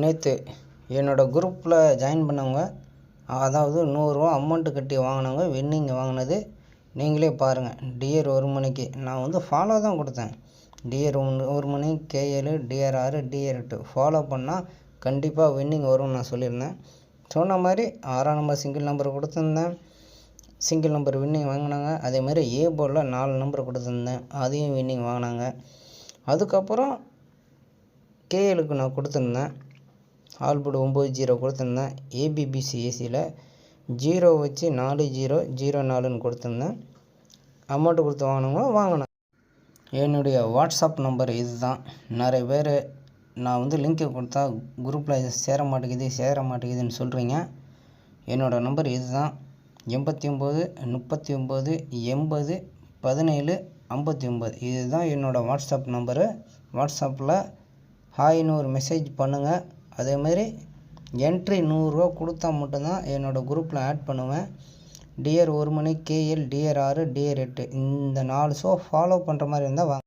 நேற்று என்னோடய குரூப்பில் ஜாயின் பண்ணவங்க, அதாவது 100 ரூபா அமௌண்ட்டு கட்டி வாங்கினவங்க வின்னிங் வாங்கினது நீங்களே பாருங்கள். டிஆர் 1 மணிக்கு நான் ஃபாலோ தான் கொடுத்தேன். டிஆர் 1 மணி, K7, டிஆர் 6, டிஆர் 8 ஃபாலோ பண்ணால் கண்டிப்பாக வின்னிங் வரும்னு நான் சொல்லியிருந்தேன். சொன்ன மாதிரி 6ஆம் நம்பர் சிங்கிள் நம்பர் கொடுத்துருந்தேன், சிங்கிள் நம்பர் வின்னிங் வாங்கினாங்க. அதேமாதிரி ஏ போர்டில் 4 நம்பர் கொடுத்துருந்தேன், அதையும் வின்னிங் வாங்கினாங்க. அதுக்கப்புறம் கேஎலுக்கு நான் கொடுத்துருந்தேன், ஆல்போர்டு 9-0 கொடுத்துருந்தேன். ஏபிபிசி ஏசியில் 0 வச்சு 4-0-0-4ன்னு கொடுத்துருந்தேன். அமௌண்ட்டு கொடுத்து வாங்கினவங்க வாங்கினேன். என்னுடைய வாட்ஸ்அப் நம்பர் இது தான். நிறைய பேர் நான் லிங்க்கை கொடுத்தா குரூப்பில் சேர மாட்டேங்குதுன்னு சொல்கிறீங்க. என்னோடய நம்பர் இது தான். 89 39 80 17 59. இது தான் என்னோடய வாட்ஸ்அப் நம்பரு. வாட்ஸ்அப்பில் ஹாய்னு ஒரு மெசேஜ் பண்ணுங்கள். அதேமாதிரி என்ட்ரி 100 ரூபா கொடுத்தா மட்டும்தான் என்னோடய குரூப்பில் ஆட் பண்ணுவேன். டிஆர் 1 மணி, KL, டிஆர் 6, டிஆர் 8 இந்த 4 ஷோ ஃபாலோ பண்ணுற மாதிரி இருந்தால் வாங்க.